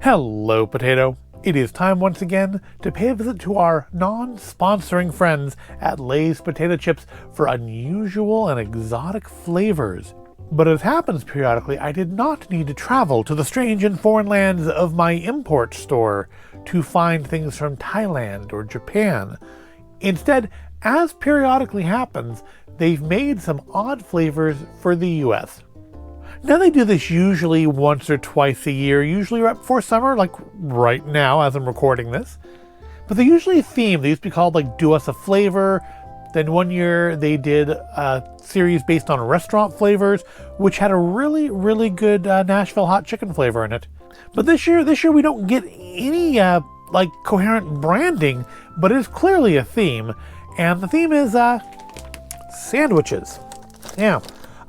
Hello, Potato. It is time once again to pay a visit to our non-sponsoring friends at Lay's Potato Chips for unusual and exotic flavors. But as happens periodically, I did not need to travel to the strange and foreign lands of my import store to find things from Thailand or Japan. Instead, as periodically happens, they've made some odd flavors for the US. Now they do this usually once or twice a year, usually right before summer, like right now as I'm recording this. But they usually theme. They used to be called like Do Us a Flavor. Then one year they did a series based on restaurant flavors, which had a really, really good Nashville hot chicken flavor in it. But this year we don't get any like coherent branding, but it is clearly a theme. And the theme is sandwiches. Yeah.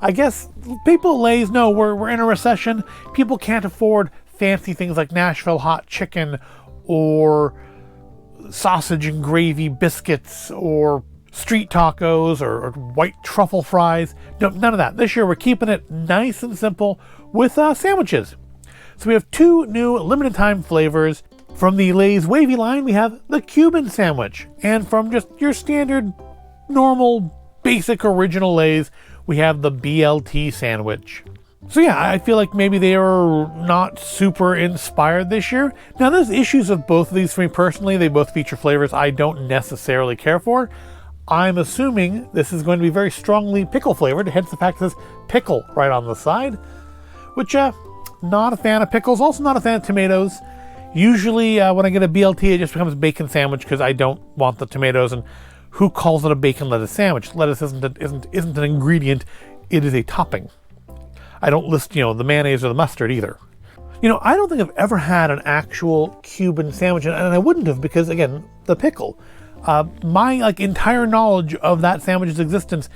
I guess people at Lay's know we're in a recession. People can't afford fancy things like Nashville hot chicken or sausage and gravy biscuits or street tacos or white truffle fries. No, none of that. This year we're keeping it nice and simple with sandwiches. So we have two new limited time flavors. From the Lay's wavy line, we have the Cuban sandwich. And from just your standard, normal, basic, original Lay's, we have the BLT sandwich. So yeah, I feel like maybe they are not super inspired this year. Now there's issues with both of these for me personally. They both feature flavors I don't necessarily care for. I'm assuming this is going to be very strongly pickle flavored, hence the fact that it says pickle right on the side. Which, not a fan of pickles, also not a fan of tomatoes. Usually when I get a BLT, it just becomes a bacon sandwich because I don't want the tomatoes, and who calls it a bacon lettuce sandwich? Lettuce isn't an ingredient, it is a topping. I don't list, the mayonnaise or the mustard either. I don't think I've ever had an actual Cuban sandwich, and I wouldn't have because, again, the pickle. My entire knowledge of that sandwich's existence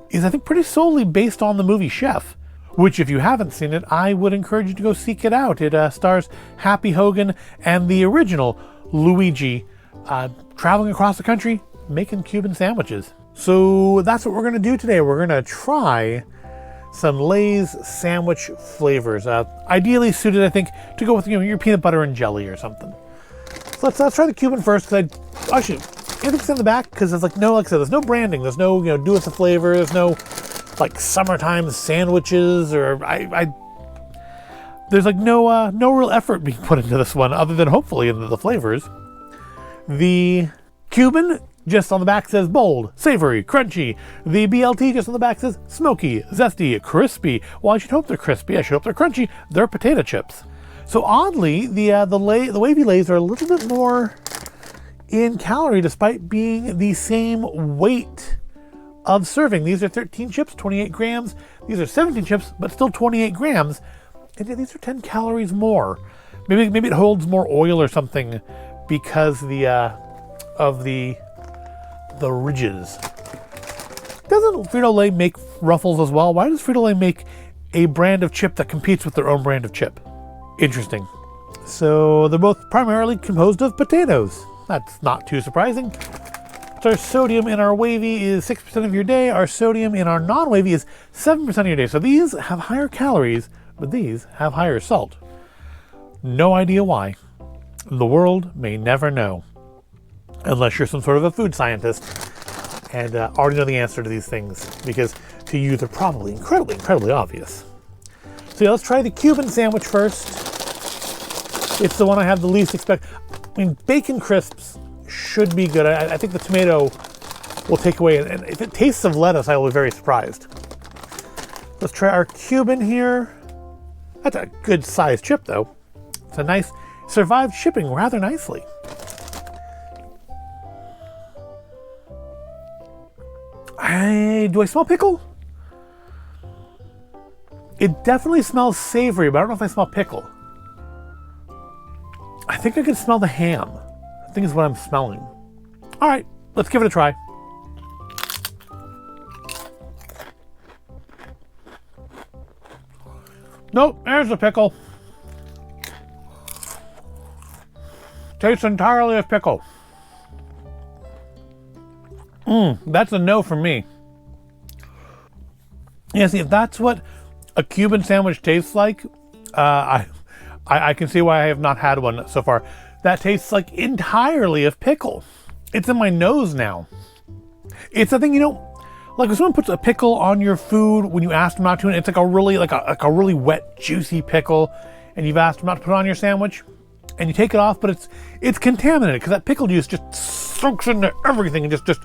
is, I think, pretty solely based on the movie Chef, which, if you haven't seen it, I would encourage you to go seek it out. It stars Happy Hogan and the original Luigi traveling across the country making Cuban sandwiches. So that's what we're going to do today. We're going to try some Lay's sandwich flavors. Ideally suited, I think, to go with your peanut butter and jelly or something. So let's try the Cuban first. Actually, anything's in the back because there's like I said, there's no branding. There's no do us a flavor. There's no like summertime sandwiches or there's like no real effort being put into this one other than hopefully into the flavors. The Cuban just on the back says bold, savory, crunchy. The BLT just on the back says smoky, zesty, crispy. Well, I should hope they're crispy. I should hope they're crunchy. They're potato chips. So oddly, the wavy Lays are a little bit more in calorie despite being the same weight of serving. These are 13 chips, 28 grams. These are 17 chips, but still 28 grams. And yeah, these are 10 calories more. Maybe it holds more oil or something because of the ridges. Doesn't Frito-Lay make Ruffles as well? Why does Frito-Lay make a brand of chip that competes with their own brand of chip? Interesting. So they're both primarily composed of potatoes. That's not too surprising. So our sodium in our wavy is 6% of your day. Our sodium in our non-wavy is 7% of your day. So these have higher calories, but these have higher salt. No idea why. The world may never know. Unless you're some sort of a food scientist and already know the answer to these things, because to you they're probably incredibly, incredibly obvious. So yeah, let's try the Cuban sandwich first. It's the one I have the least expect. Bacon crisps should be good. I think the tomato will take away, and if it tastes of lettuce, I will be very surprised. Let's try our Cuban here. That's a good sized chip though. It's a nice, survived shipping rather nicely. Do I smell pickle? It definitely smells savory, but I don't know if I smell pickle. I think I can smell the ham. I think is what I'm smelling. All right, let's give it a try. Nope, there's the pickle. Tastes entirely of pickle. That's a no from me. Yeah, see, if that's what a Cuban sandwich tastes like, I can see why I have not had one so far. That tastes like entirely of pickle. It's in my nose now. It's a thing, you know, like when someone puts a pickle on your food when you ask them not to, and it's like a really wet, juicy pickle, and you've asked them not to put it on your sandwich, and you take it off, but it's contaminated because that pickle juice just soaks into everything and just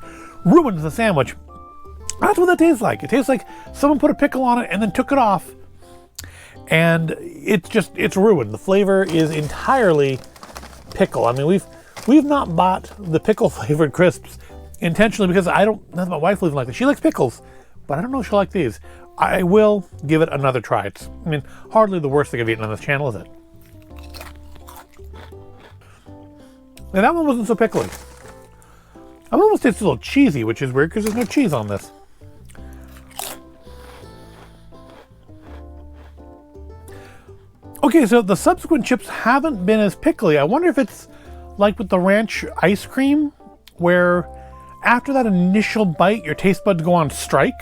ruins the sandwich. That's what that tastes like. It tastes like someone put a pickle on it and then took it off, and it's ruined. The flavor is entirely pickle. I mean, we've not bought the pickle flavored crisps intentionally because my wife lives like this. She likes pickles, but I don't know if she'll like these. I will give it another try. It's, I mean, hardly the worst thing I've eaten on this channel, is it? And that one wasn't so pickly. It almost tastes a little cheesy, which is weird because there's no cheese on this. Okay, so the subsequent chips haven't been as pickly. I wonder if it's like with the ranch ice cream, where after that initial bite, your taste buds go on strike,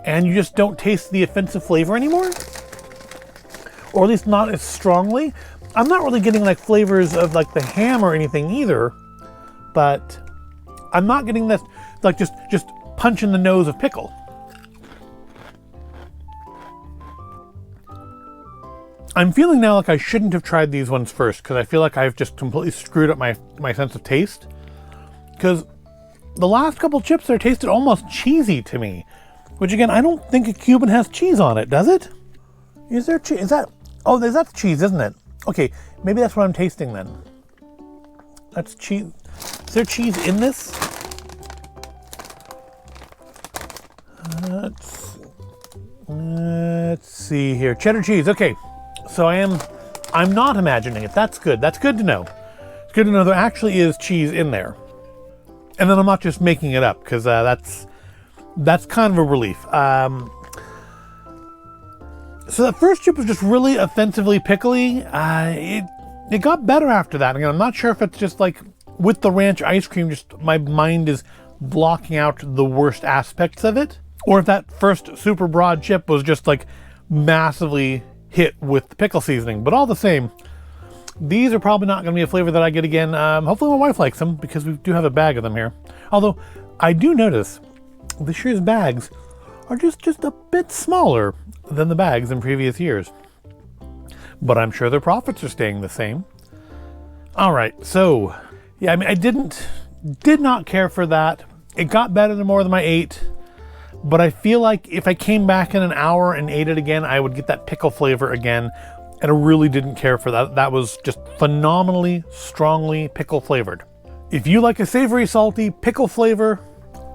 and you just don't taste the offensive flavor anymore? Or at least not as strongly. I'm not really getting like flavors of like the ham or anything either, but I'm not getting this like just punch in the nose of pickle. I'm feeling now like I shouldn't have tried these ones first, because I feel like I've just completely screwed up my sense of taste. Because the last couple chips there tasted almost cheesy to me, which again, I don't think a Cuban has cheese on it, does it? Is there cheese? Oh, that's cheese, isn't it? Okay, maybe that's what I'm tasting then. That's cheese. Is there cheese in this? Let's see here. Cheddar cheese. Okay, so I'm not imagining it. That's good. That's good to know. It's good to know there actually is cheese in there, and then I'm not just making it up, because that's kind of a relief. So that first chip was just really offensively pickly. It got better after that. Again, I'm not sure if it's just like with the ranch ice cream, just my mind is blocking out the worst aspects of it, or if that first super broad chip was just like massively hit with the pickle seasoning. But all the same, these are probably not going to be a flavor that I get again. Hopefully my wife likes them, because we do have a bag of them here. Although I do notice this year's bags are just a bit smaller than the bags in previous years. But I'm sure their profits are staying the same. All right, so yeah, I mean, I did not care for that. It got better the more than I ate, but I feel like if I came back in an hour and ate it again, I would get that pickle flavor again, and I really didn't care for that. That was just phenomenally, strongly pickle flavored. If you like a savory, salty pickle flavor,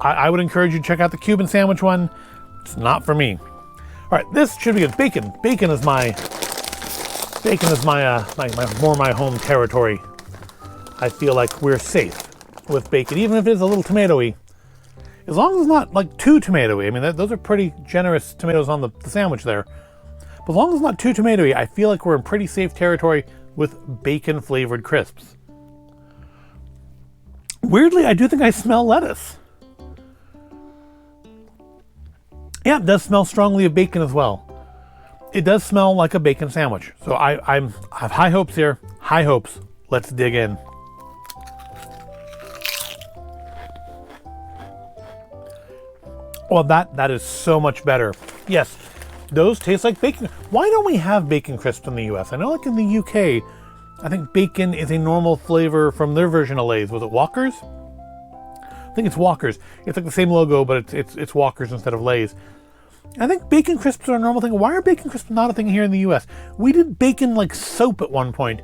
I would encourage you to check out the Cuban sandwich one. It's not for me. All right, this should be good. Bacon. Bacon is my my home territory. I feel like we're safe with bacon, even if it is a little tomatoey. As long as it's not like too tomatoey. I mean, those are pretty generous tomatoes on the sandwich there. But as long as it's not too tomatoey, I feel like we're in pretty safe territory with bacon flavored crisps. Weirdly, I do think I smell lettuce. Yeah, it does smell strongly of bacon as well. It does smell like a bacon sandwich. So I have high hopes here. High hopes. Let's dig in. Well, that is so much better. Yes, those taste like bacon. Why don't we have bacon crisps in the US? I know like in the UK, I think bacon is a normal flavor from their version of Lay's. Was it Walker's? I think it's Walker's. It's like the same logo, but it's Walker's instead of Lay's. I think bacon crisps are a normal thing. Why are bacon crisps not a thing here in the US? We did bacon like soap at one point.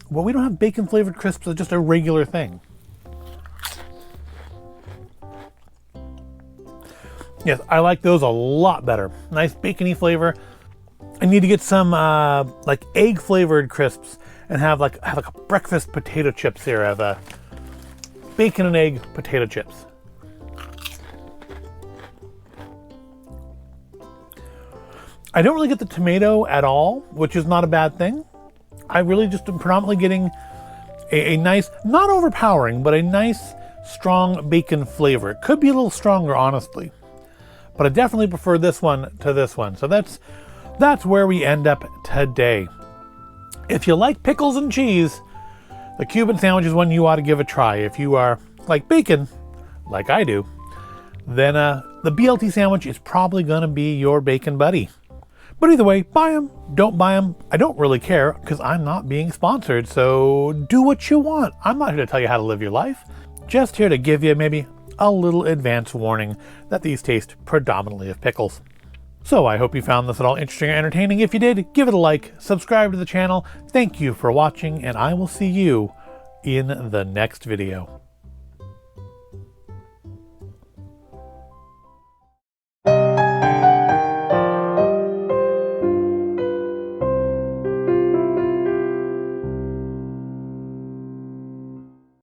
Well, we don't have bacon flavored crisps as just a regular thing. Yes, I like those a lot better. Nice bacony flavor. I need to get some like egg flavored crisps and have like a breakfast potato chips here. I have a bacon and egg potato chips. I don't really get the tomato at all, which is not a bad thing. I really just am predominantly getting a nice, not overpowering, but a nice, strong bacon flavor. It could be a little stronger, honestly, but I definitely prefer this one to this one. So that's where we end up today. If you like pickles and cheese, the Cuban sandwich is one you ought to give a try. If you are like bacon, like I do, then the BLT sandwich is probably going to be your bacon buddy. But either way, buy them, don't buy them. I don't really care because I'm not being sponsored, so do what you want. I'm not here to tell you how to live your life. Just here to give you maybe a little advance warning that these taste predominantly of pickles. So I hope you found this at all interesting or entertaining. If you did, give it a like, subscribe to the channel. Thank you for watching, and I will see you in the next video.